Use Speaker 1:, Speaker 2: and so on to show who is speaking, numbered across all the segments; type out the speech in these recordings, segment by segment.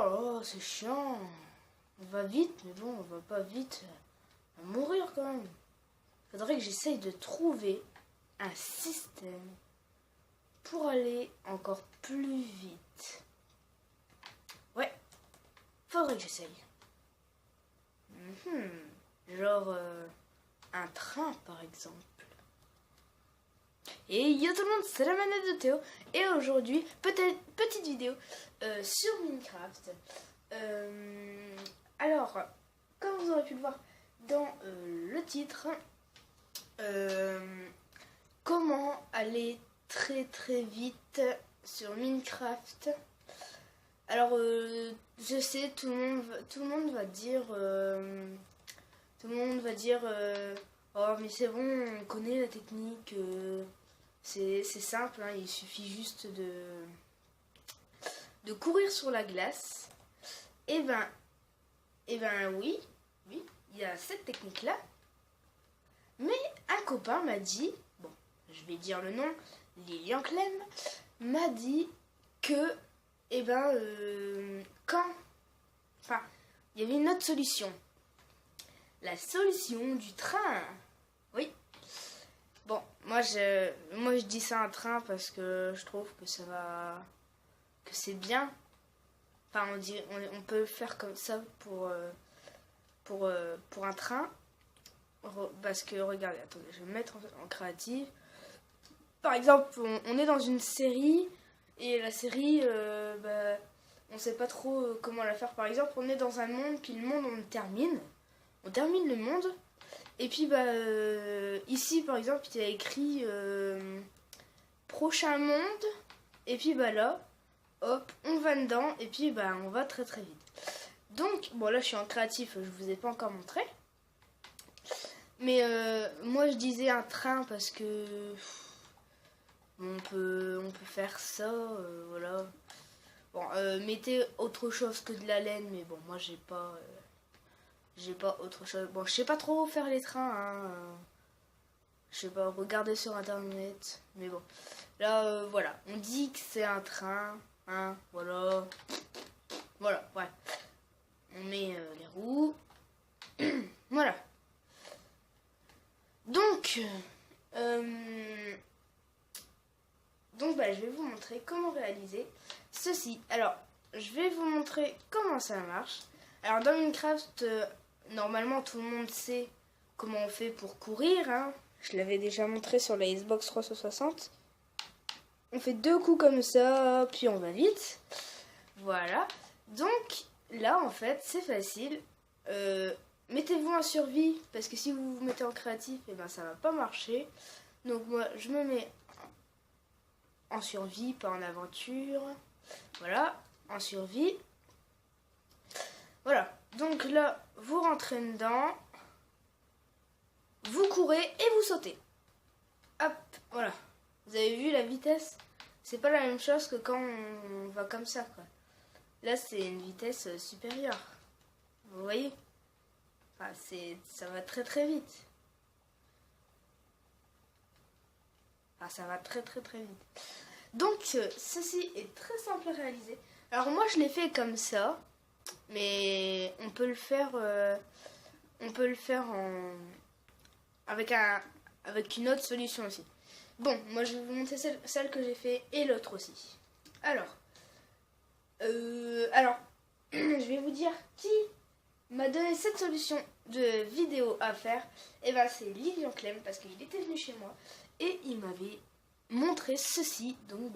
Speaker 1: là, c'est chiant. On va vite, mais bon, on va pas vite. On va mourir quand même. Faudrait que j'essaye de trouver un système pour aller encore plus vite. Ouais, faudrait que j'essaye. Genre un train par exemple. Et yo tout le monde, c'est la manette de Théo. Et aujourd'hui, peut-être petite vidéo sur Minecraft. Alors, comme vous aurez pu le voir dans le titre, comment aller très très vite sur Minecraft. Alors, je sais, tout le monde va dire, oh mais c'est bon, on connaît la technique, c'est simple, hein, il suffit juste de courir sur la glace. Et ben oui, il y a cette technique là. Mais un copain m'a dit, bon, je vais dire le nom, Lilian Clem, m'a dit que, il y avait une autre solution. La solution du train. Oui. Bon, moi je dis ça un train parce que je trouve que que c'est bien. Enfin, on peut faire comme ça pour un train. Parce que, regardez, attendez, je vais me mettre en créatif. Par exemple, on est dans une série, et la série, on sait pas trop comment la faire. Par exemple, on est dans un monde, puis le monde, on termine le monde. Et puis, ici, par exemple, il y a écrit prochain monde. Et puis, là, hop, on va dedans, et puis, on va très très vite. Donc, bon, là, je suis en créatif, je vous ai pas encore montré. Mais moi, je disais un train parce que on peut faire ça, voilà. Bon, mettez autre chose que de la laine, mais bon, moi, j'ai pas autre chose. Bon, je sais pas trop faire les trains, hein. Je sais pas, regarder sur internet, mais bon. Là, voilà, on dit que c'est un train, hein, voilà. Voilà, ouais. On met les roues. Voilà. Donc, je vais vous montrer comment réaliser ceci. Alors, je vais vous montrer comment ça marche. Alors, dans Minecraft, normalement, tout le monde sait comment on fait pour courir, hein. Je l'avais déjà montré sur la Xbox 360. On fait 2 coups comme ça, puis on va vite. Voilà. Donc, là, en fait, c'est facile. Mettez-vous en survie, parce que si vous vous mettez en créatif, ça va pas marcher. Donc moi, je me mets en survie, pas en aventure. Voilà, en survie. Voilà, donc là, vous rentrez dedans. Vous courez et vous sautez. Hop, voilà. Vous avez vu la vitesse? C'est pas la même chose que quand on va comme ça, quoi. Là, c'est une vitesse supérieure. Vous voyez? Enfin, ça va très très vite. Enfin, ça va très très très vite. Donc, ceci est très simple à réaliser. Alors moi, je l'ai fait comme ça, mais on peut le faire avec une autre solution aussi. Bon, moi, je vais vous montrer celle que j'ai fait et l'autre aussi. Alors, je vais vous dire qui m'a donné cette solution de vidéo à faire. Et c'est Lilian Clem, parce qu'il était venu chez moi et il m'avait montré ceci, donc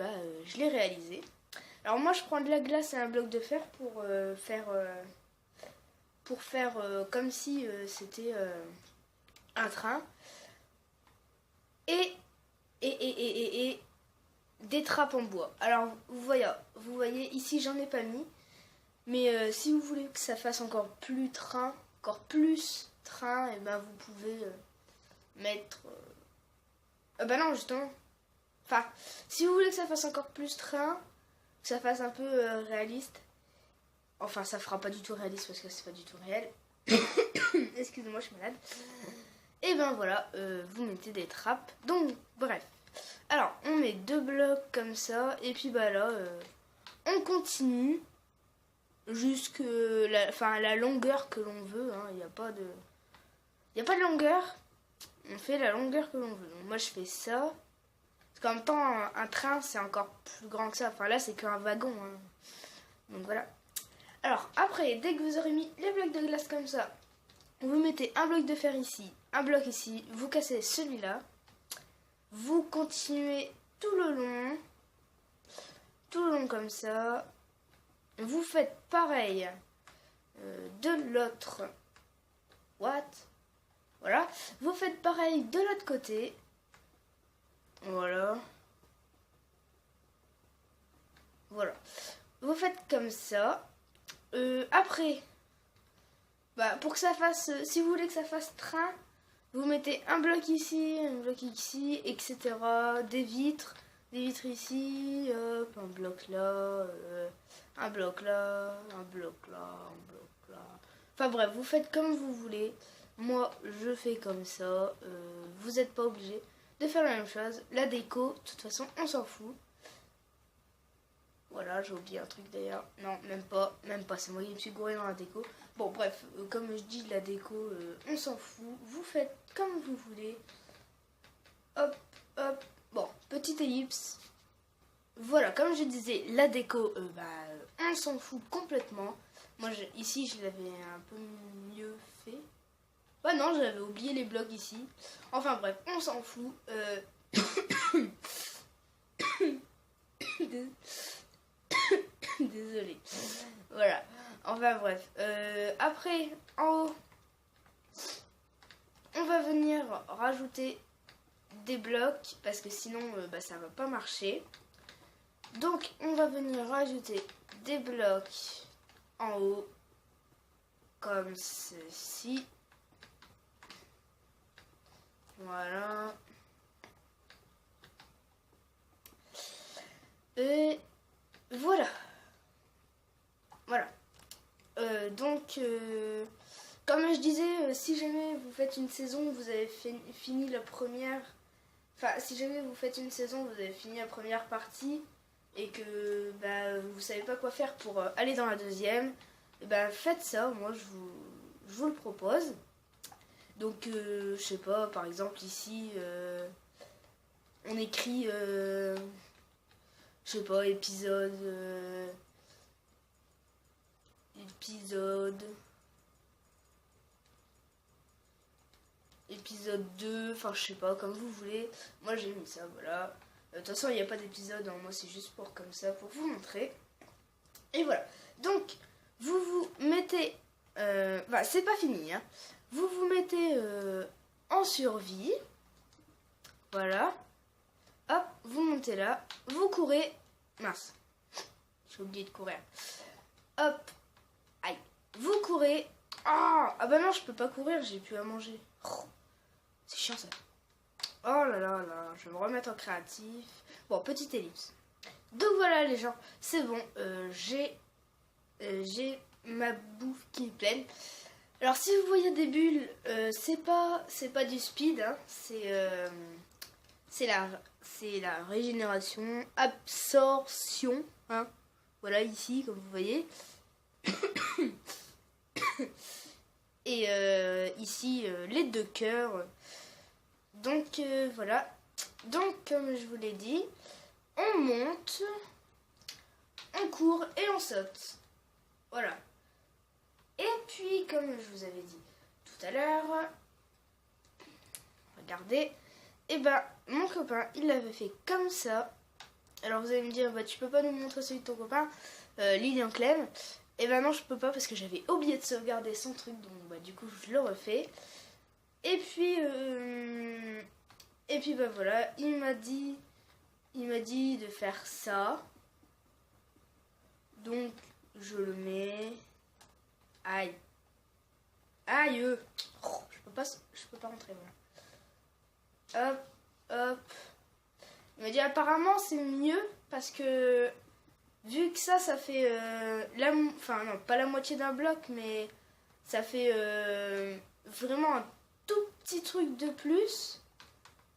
Speaker 1: je l'ai réalisé. Alors moi, je prends de la glace et un bloc de fer pour faire comme si c'était un train, et des trappes en bois. Alors vous voyez ici, j'en ai pas mis. Mais si vous voulez que ça fasse encore plus train, vous pouvez mettre... non, justement. Enfin, si vous voulez que ça fasse encore plus train, que ça fasse un peu réaliste. Enfin, ça fera pas du tout réaliste parce que c'est pas du tout réel. Excusez-moi, je suis malade. Et voilà, vous mettez des trappes. Donc, bref. Alors, on met 2 blocs comme ça. Et puis là, on continue. jusque la longueur que l'on veut. Il n'y a pas de longueur. On fait la longueur que l'on veut. Donc moi je fais ça. Parce qu'en même temps, un train c'est encore plus grand que ça. Enfin là c'est qu'un wagon. Donc voilà. Alors après, dès que vous aurez mis les blocs de glace comme ça, vous mettez un bloc de fer ici, un bloc ici, vous cassez celui-là. Vous continuez tout le long comme ça. Vous faites pareil de l'autre. Voilà. Vous faites pareil de l'autre côté. Voilà. Vous faites comme ça. Après, pour que ça fasse, si vous voulez que ça fasse train, vous mettez un bloc ici, etc. Des vitres ici, hop, un bloc là, un bloc là, un bloc là, un bloc là. Enfin bref, vous faites comme vous voulez. Moi, je fais comme ça. Vous n'êtes pas obligé de faire la même chose. La déco, de toute façon, on s'en fout. Voilà, j'ai oublié un truc d'ailleurs. Non, même pas, c'est moi qui me suis gouré dans la déco. Bon, bref, comme je dis, la déco, on s'en fout. Vous faites comme vous voulez. Hop. Bon, petite ellipse. Voilà, comme je disais, la déco, on s'en fout complètement. Moi, ici, je l'avais un peu mieux fait. Bah non, j'avais oublié les blocs ici. Enfin bref, on s'en fout. Désolée. Voilà. Enfin bref. Après, en haut, on va venir rajouter des blocs parce que sinon ça va pas marcher. Donc on va venir rajouter des blocs en haut comme ceci. Voilà. Et voilà. Comme je disais, si jamais vous faites une saison, vous avez fini la première. Enfin, si jamais vous faites une saison, vous avez fini la première partie et que vous savez pas quoi faire pour aller dans la deuxième, faites ça. Moi, je vous le propose. Donc, je sais pas, par exemple ici, on écrit, je sais pas, épisode 2, enfin je sais pas, comme vous voulez. Moi j'ai mis ça, voilà. De toute façon il n'y a pas d'épisode, moi c'est juste pour comme ça, pour vous montrer. Et voilà. Donc vous mettez, c'est pas fini, hein. Vous mettez en survie. Voilà. Hop, vous montez là, vous courez. Mince, j'ai oublié de courir. Hop, aïe, vous courez. Ah bah non, je peux pas courir, j'ai plus à manger. Oh, c'est chiant ça. Oh là là là, je vais me remettre en créatif. Bon, petite ellipse. Donc voilà les gens, c'est bon, j'ai ma bouffe qui est pleine. Alors si vous voyez des bulles, c'est pas du speed, hein, c'est la régénération, absorption, hein. Voilà ici comme vous voyez. Et ici les 2 cœurs. Donc voilà. Donc comme je vous l'ai dit, on monte, on court et on saute. Voilà. Et puis comme je vous avais dit tout à l'heure, regardez, mon copain il l'avait fait comme ça. Alors vous allez me dire, tu peux pas nous montrer celui de ton copain, Lilian Clem. Et non, je peux pas parce que j'avais oublié de sauvegarder son truc, donc du coup je le refais. Et puis voilà, il m'a dit de faire ça. Donc je le mets. Aïe. Oh, je peux pas rentrer, voilà. Hop. Il m'a dit apparemment c'est mieux parce que vu que ça fait pas la moitié d'un bloc, mais ça fait vraiment un tout petit truc de plus.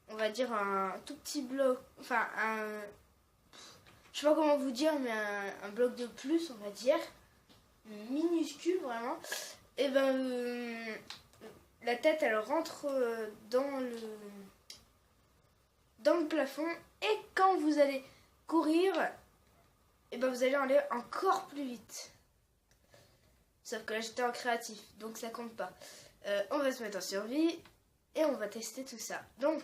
Speaker 1: On va dire un tout petit bloc, je sais pas comment vous dire, mais un bloc de plus, on va dire. minuscule vraiment. Et ben la tête elle rentre dans le plafond, et quand vous allez courir, et ben vous allez aller encore plus vite. Sauf que là j'étais en créatif, donc ça compte pas. On va se mettre en survie et on va tester tout ça. Donc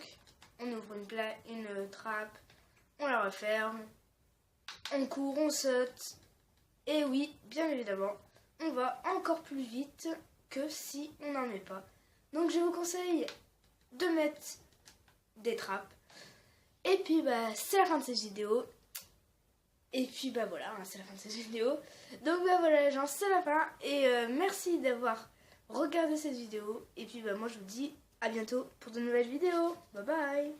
Speaker 1: on ouvre une trappe, on la referme, on court, on saute. Et oui, bien évidemment, on va encore plus vite que si on n'en met pas. Donc je vous conseille de mettre des trappes. Et puis bah c'est la fin de cette vidéo. Et puis bah voilà, c'est la fin de cette vidéo. Donc bah voilà les gens, c'est la fin. Et merci d'avoir regardé cette vidéo. Et puis bah moi je vous dis à bientôt pour de nouvelles vidéos. Bye bye.